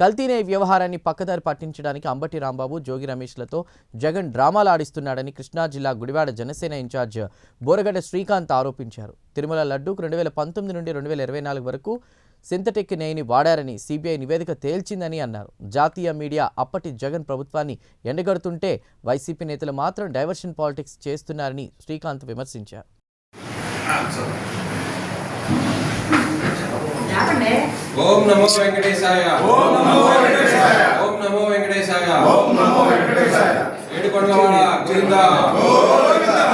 కల్తీనే వ్యవహారాన్ని పక్కదారి పట్టించడానికి అంబటి రాంబాబు, జోగి రమేష్లతో జగన్ డ్రామాలు ఆడిస్తున్నాడని కృష్ణా జిల్లా గుడివాడ జనసేన ఇన్ఛార్జ్ బోరగడ్డ శ్రీకాంత్ ఆరోపించారు. తిరుమల లడ్డూకు 2019 నుండి 2024 వరకు సింథటిక్ నెయ్యిని వాడారని సిబిఐ నివేదిక తేల్చిందని అన్నారు. జాతీయ మీడియా అప్పటి జగన్ ప్రభుత్వాన్ని ఎండగడుతుంటే వైసీపీ నేతలు మాత్రం డైవర్షన్ పాలిటిక్స్ చేస్తున్నారని శ్రీకాంత్ విమర్శించారు. ఓం నమో వెంకటేశాయ. ఓం నమో వెంకటేశాయ. ఓం నమో వెంకటేశాయ. ఓం నమో వెంకటేశాయ. ఏడుకొండలవాడ గోవిందా గోవిందా.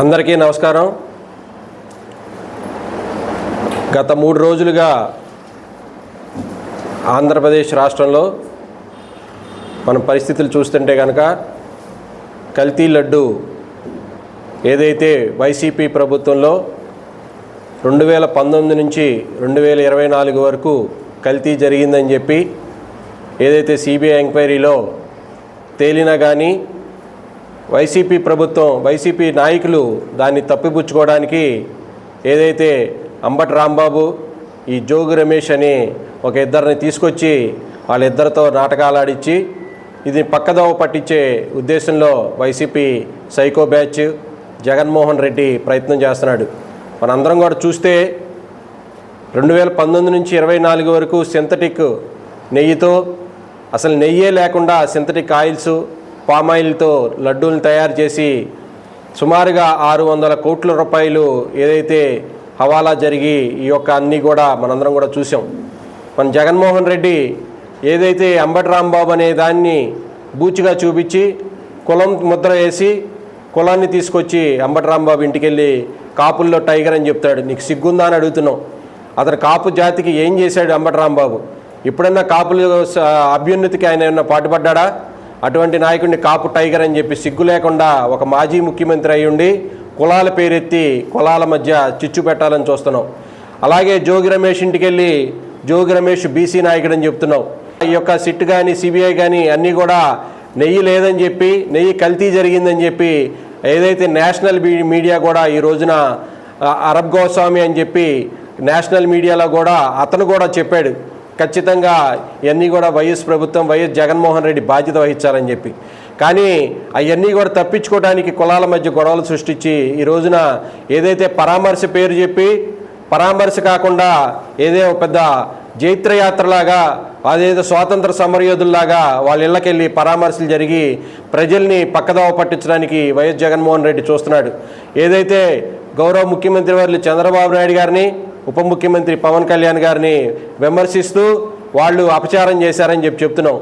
అందరికీ నమస్కారం. గత 3 రోజులుగా ఆంధ్రప్రదేశ్ రాష్ట్రంలో మనం పరిస్థితులు చూస్తుంటే కనుక కల్తీ లడ్డు ఏదైతే వైసీపీ ప్రభుత్వంలో 2019 నుంచి 2024 వరకు కల్తీ జరిగిందని చెప్పి ఏదైతే సిబిఐ ఎంక్వైరీలో తేలినా కానీ వైసీపీ ప్రభుత్వం, వైసీపీ నాయకులు దాన్ని తప్పిపుచ్చుకోవడానికి ఏదైతే అంబటి రాంబాబు, ఈ జోగి రమేష్ అని ఒక ఇద్దరిని తీసుకొచ్చి వాళ్ళిద్దరితో నాటకాలు ఆడించి ఇది పక్కదోవ పట్టించే ఉద్దేశంలో YCP psycho batch Jaganmohan Reddy ప్రయత్నం చేస్తున్నాడు. మనందరం కూడా చూస్తే 2019 నుంచి 2024 వరకు సింథటిక్ నెయ్యితో, అసలు నెయ్యే లేకుండా సింథటిక్ ఆయిల్స్, పామ్ ఆయిల్తో లడ్డూలను తయారు చేసి సుమారుగా 600 కోట్ల రూపాయలు ఏదైతే హవాలా జరిగి ఈ యొక్క అన్నీ కూడా మనందరం కూడా చూసాం. మన జగన్మోహన్ రెడ్డి ఏదైతే అంబటి రాంబాబు అనే దాన్ని బూచిగా చూపించి కులం ముద్ర వేసి కులాన్ని తీసుకొచ్చి అంబటి రాంబాబు ఇంటికి వెళ్ళి కాపుల్లో టైగర్ అని చెప్తాడు. నీకు సిగ్గుందా అని అడుగుతున్నావు. అతను కాపు జాతికి ఏం చేశాడు అంబటి రాంబాబు? ఎప్పుడన్నా కాపుల అభ్యున్నతికి ఆయన ఏమన్నా పాటుపడ్డా? అటువంటి నాయకుడిని కాపు టైగర్ అని చెప్పి సిగ్గు లేకుండా ఒక మాజీ ముఖ్యమంత్రి అయి ఉండి కులాల పేరెత్తి కులాల మధ్య చిచ్చు పెట్టాలని చూస్తున్నాం. అలాగే జోగి రమేష్ ఇంటికి వెళ్ళి జోగి రమేష్ బీసీ నాయకుడు అని చెప్తున్నావు. ఈ యొక్క సిట్ కానీ సిబిఐ కానీ అన్నీ కూడా నెయ్యి లేదని చెప్పి, నెయ్యి కల్తీ జరిగిందని చెప్పి ఏదైతే నేషనల్ మీడియా కూడా ఈ రోజున అరబ్ గోస్వామి అని చెప్పి నేషనల్ మీడియాలో కూడా అతను కూడా చెప్పాడు, ఖచ్చితంగా ఇవన్నీ కూడా వైఎస్ ప్రభుత్వం, వైఎస్ జగన్మోహన్ రెడ్డి బాధ్యత వహించాలని చెప్పి. కానీ అవన్నీ కూడా తప్పించుకోవడానికి కులాల మధ్య గొడవలు సృష్టించి ఈ రోజున ఏదైతే పరామర్శ పేరు చెప్పి, పరామర్శ కాకుండా ఏదో పెద్ద జైత్రయాత్రలాగా, అదేదో స్వాతంత్ర సమరయోధుల్లాగా వాళ్ళ ఇళ్ళకెళ్ళి పరామర్శలు జరిగి ప్రజల్ని పక్కదోవ పట్టించడానికి వైఎస్ జగన్మోహన్ రెడ్డి చూస్తున్నాడు. ఏదైతే గౌరవ ముఖ్యమంత్రి వర్యులు చంద్రబాబు నాయుడు గారిని, ఉప ముఖ్యమంత్రి పవన్ కళ్యాణ్ గారిని విమర్శిస్తూ వాళ్ళు అపచారం చేశారని చెప్తున్నాం.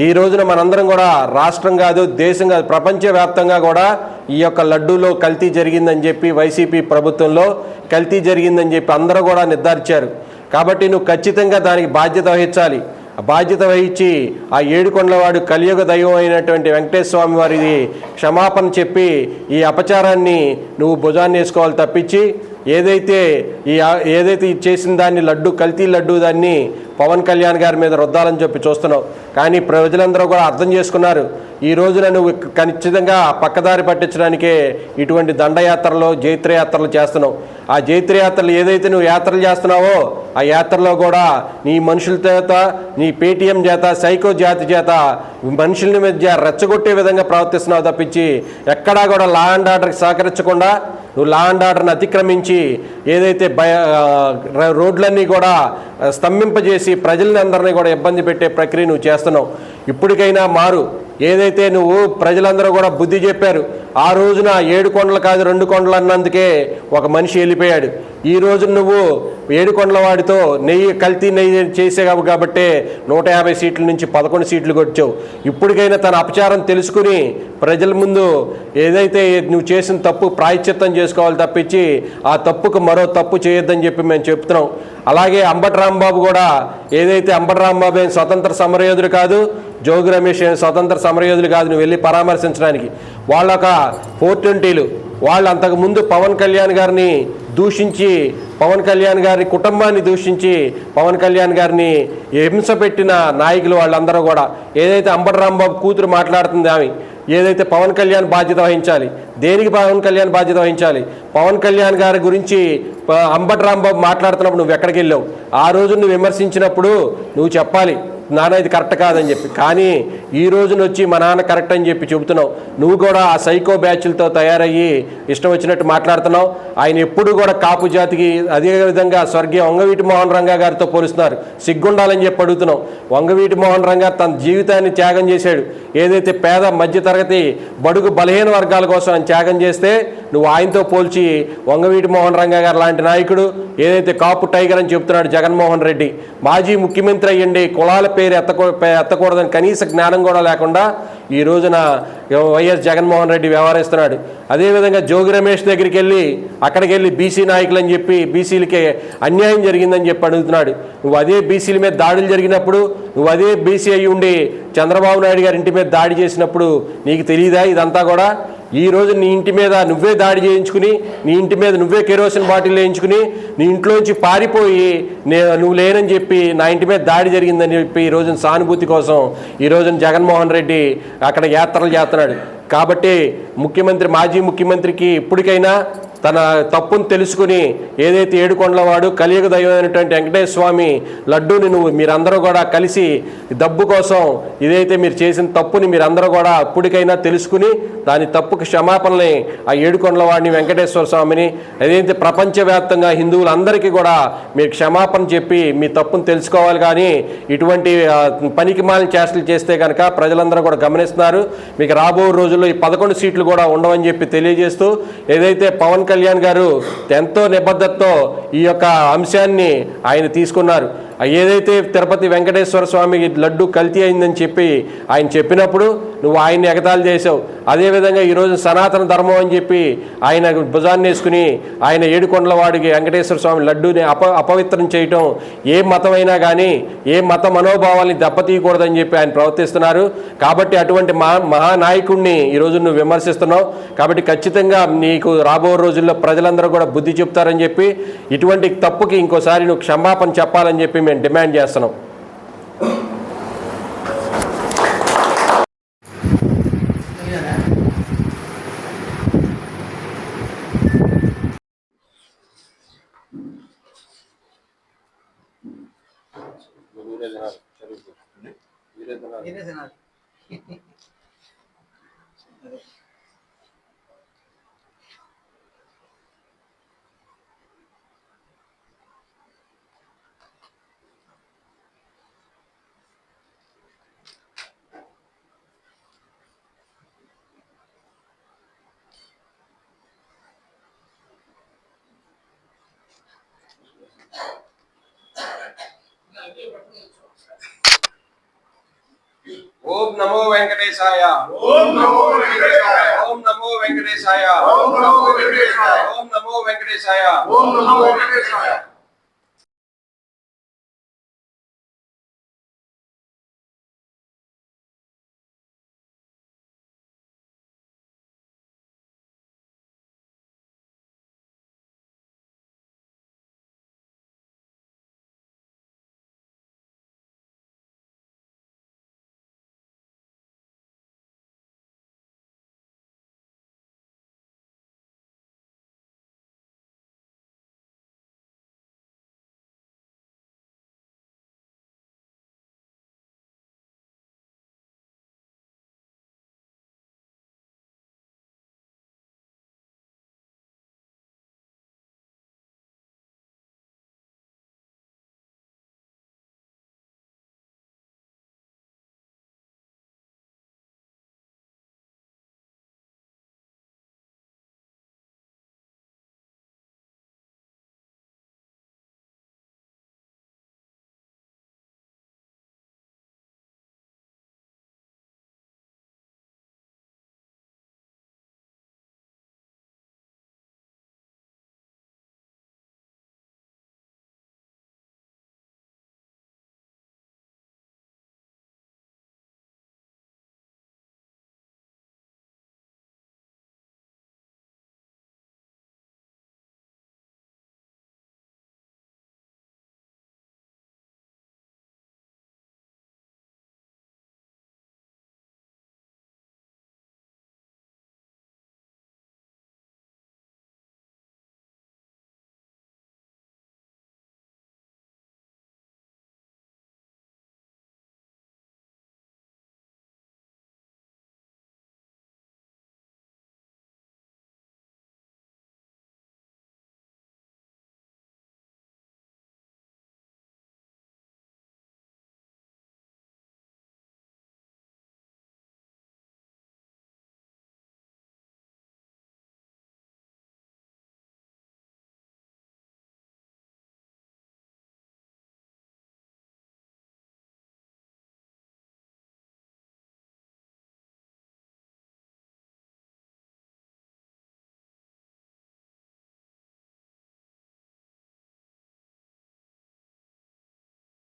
ఈ రోజున మనందరం కూడా రాష్ట్రం కాదు, దేశం కాదు, ప్రపంచవ్యాప్తంగా కూడా ఈ యొక్క లడ్డూలో కల్తీ జరిగిందని చెప్పి, వైసీపీ ప్రభుత్వంలో కల్తీ జరిగిందని చెప్పి అందరూ కూడా నిర్ధారించారు. కాబట్టి నువ్వు ఖచ్చితంగా దానికి బాధ్యత వహించాలి. ఆ బాధ్యత వహించి ఆ ఏడుకొండలవాడు కలియుగ దైవం అయినటువంటి వెంకటేశ్వర స్వామి వారిది క్షమాపణ చెప్పి ఈ అపచారాన్ని నువ్వు భుజాన్ని వేసుకోవాలి తప్పించి ఏదైతే చేసిన దాన్ని లడ్డు, కల్తీ లడ్డు దాన్ని పవన్ కళ్యాణ్ గారి మీద రుద్దాలని చెప్పి చూస్తున్నావు. కానీ ప్రజలందరూ కూడా అర్థం చేసుకున్నారు. ఈ రోజున నువ్వు ఖచ్చితంగా పక్కదారి పట్టించడానికే ఇటువంటి దండయాత్రలు, జైత్రయాత్రలు చేస్తున్నావు. ఆ జైత్రయాత్రలు ఏదైతే నువ్వు యాత్రలు చేస్తున్నావో ఆ యాత్రలో కూడా నీ మనుషుల చేత, నీ పేటీఎం చేత, సైకో జాతి చేత మనుషుల మధ్య రెచ్చగొట్టే విధంగా ప్రవర్తిస్తున్నావు తప్పించి ఎక్కడా కూడా లా అండ్ ఆర్డర్కి సహకరించకుండా నువ్వు లా అండ్ ఆర్డర్ని అతిక్రమించి ఏదైతే రోడ్లన్నీ కూడా స్తంభింపజేసి ప్రజలని అందరినీ కూడా ఇబ్బంది పెట్టే ప్రక్రియ నువ్వు చేస్తున్నావు. ఇప్పటికైనా మారు. ఏదైతే నువ్వు ప్రజలందరూ కూడా బుద్ధి చెప్పారు, ఆ రోజున 7 కొండలు కాదు 2 కొండలు అన్నందుకే ఒక మనిషి వెళ్ళిపోయాడు. ఈ రోజు నువ్వు 7 కొండల వాడితో కల్తీ నెయ్యి చేసావు కాబట్టి 150 సీట్ల నుంచి 11 సీట్లు కొట్టావు. ఇప్పటికైనా తన అపచారం తెలుసుకుని ప్రజల ముందు ఏదైతే నువ్వు చేసిన తప్పు ప్రాయశ్చిత్తం చేసుకోవాలి తప్పించి ఆ తప్పుకు మరో తప్పు చేయొద్దని చెప్పి మేము చెప్తున్నాం. అలాగే అంబటి రాంబాబు కూడా ఏదైతే అంబటి రాంబాబు ఏం స్వతంత్ర సమరయోధుడు కాదు, జోగి రమేష్ స్వతంత్ర సమరయోధులు కాదు నువ్వు వెళ్ళి పరామర్శించడానికి. వాళ్ళొక 420లు వాళ్ళు అంతకుముందు పవన్ కళ్యాణ్ గారిని దూషించి, పవన్ కళ్యాణ్ గారి కుటుంబాన్ని దూషించి, పవన్ కళ్యాణ్ గారిని హింస పెట్టిన నాయకులు వాళ్ళందరూ కూడా. ఏదైతే అంబటి రాంబాబు కూతురు మాట్లాడుతుంది ఆమె, ఏదైతే పవన్ కళ్యాణ్ బాధ్యత వహించాలి. దేనికి పవన్ కళ్యాణ్ బాధ్యత వహించాలి? పవన్ కళ్యాణ్ గారి గురించి అంబటి రాంబాబు మాట్లాడుతున్నప్పుడు నువ్వు ఎక్కడికి వెళ్ళావు? ఆ రోజు నువ్వు విమర్శించినప్పుడు నువ్వు చెప్పాలి నాన్న ఇది కరెక్ట్ కాదని చెప్పి. కానీ ఈ రోజున వచ్చి మా నాన్న కరెక్ట్ అని చెప్పి చెబుతున్నావు. నువ్వు కూడా ఆ సైకో బ్యాచ్లతో తయారయ్యి ఇష్టం వచ్చినట్టు మాట్లాడుతున్నావు. ఆయన ఎప్పుడు కూడా కాపు జాతికి, అదేవిధంగా స్వర్గీయ వంగవీటి మోహన్ రంగా గారితో పోలుస్తున్నారు. సిగ్గుండాలని చెప్పి అడుగుతున్నావు. వంగవీటి మోహన్ రంగా తన జీవితాన్ని త్యాగం చేశాడు. ఏదైతే పేద మధ్యతరగతి బడుగు బలహీన వర్గాల కోసం ఆయన త్యాగం చేస్తే నువ్వు ఆయనతో పోల్చి వంగవీటి మోహన్ రంగా గారు లాంటి నాయకుడు ఏదైతే కాపు టైగర్ అని చెప్తున్నాడు జగన్మోహన్ రెడ్డి, మాజీ ముఖ్యమంత్రి అయ్యండి, కులాల పేరు ఎత్తకూడదని కనీస జ్ఞానం కూడా లేకుండా ఈ రోజున వైఎస్ జగన్మోహన్ రెడ్డి వ్యవహరిస్తున్నాడు. అదేవిధంగా జోగి రమేష్ దగ్గరికి వెళ్ళి అక్కడికి వెళ్ళి బీసీ నాయకులు అని చెప్పి బీసీలకి అన్యాయం జరిగిందని చెప్పి అడుగుతున్నాడు. నువ్వు అదే బీసీల మీద దాడులు జరిగినప్పుడు, నువ్వు అదే బీసీ అయ్యి ఉండి చంద్రబాబు నాయుడు గారి ఇంటి మీద దాడి చేసినప్పుడు నీకు తెలియదా ఇదంతా కూడా? ఈ రోజు నీ ఇంటి మీద నువ్వే దాడి చేయించుకుని, నీ ఇంటి మీద నువ్వే కెరోసిన్ బాటిల్ వేయించుకుని, నీ ఇంట్లోంచి పారిపోయి నువ్వు లేనని చెప్పి నా ఇంటి మీద దాడి జరిగిందని చెప్పి ఈ రోజున సానుభూతి కోసం ఈ రోజున జగన్మోహన్ రెడ్డి అక్కడ యాత్రలు చేస్తున్నాడు. కాబట్టి మాజీ ముఖ్యమంత్రికి ఇప్పటికైనా తన తప్పును తెలుసుకుని ఏదైతే ఏడుకొండలవాడు కలియుగ దైవమైనటువంటి వెంకటేశ్వర స్వామి లడ్డూని మీరందరూ కూడా కలిసి డబ్బు కోసం ఏదైతే మీరు చేసిన తప్పుని మీరందరూ కూడా ఇప్పటికైనా తెలుసుకుని దాని తప్పుకి క్షమాపణని ఆ ఏడుకొండలవాడిని వెంకటేశ్వర స్వామిని ఏదైతే ప్రపంచవ్యాప్తంగా హిందువులందరికీ కూడా మీరు క్షమాపణ చెప్పి మీ తప్పును తెలుసుకోవాలి. కానీ ఇటువంటి పనికిమాలిన చేష్టలు చేస్తే కనుక ప్రజలందరూ కూడా గమనిస్తున్నారు. మీకు రాబో రోజుల్లో ఈ 11 సీట్లు కూడా ఉండవని చెప్పి తెలియజేస్తూ ఏదైతే పవన్ కళ్యాణ్ గారు ఎంతో నిబద్ధతతో ఈ యొక్క అంశాన్ని ఆయన తీసుకున్నారు. ఏదైతే తిరుపతి వెంకటేశ్వర స్వామి లడ్డు కల్తీ అయిందని చెప్పి ఆయన చెప్పినప్పుడు నువ్వు ఆయన్ని ఎగతాళి చేసావు. అదేవిధంగా ఈరోజు సనాతన ధర్మం అని చెప్పి ఆయన భుజాన్ని వేసుకుని ఆయన ఏడుకొండలవాడికి వెంకటేశ్వర స్వామి లడ్డూని అపవిత్రం చేయటం ఏ మతమైనా కానీ ఏ మత మనోభావాల్ని దెబ్బతీయకూడదని చెప్పి ఆయన ప్రవర్తిస్తున్నారు. కాబట్టి అటువంటి మహానాయకుడిని ఈరోజు నువ్వు విమర్శిస్తున్నావు. కాబట్టి ఖచ్చితంగా నీకు రాబో రోజుల్లో ప్రజలందరూ కూడా బుద్ధి చెప్తారని చెప్పి ఇటువంటి తప్పుకి ఇంకోసారి నువ్వు క్షమాపణ చెప్పాలని చెప్పి మేము డిమాండ్ చేస్తున్నాం. ఓం నమో వెంకటేశాయ. ఓం నమో వెంకటేశాయ. ఓం నమో వెంకటేశాయ. ఓం నమో వెంకటేశాయ. ఓం నమో వెంకటేశాయ. ఓం నమో వెంకటేశాయ.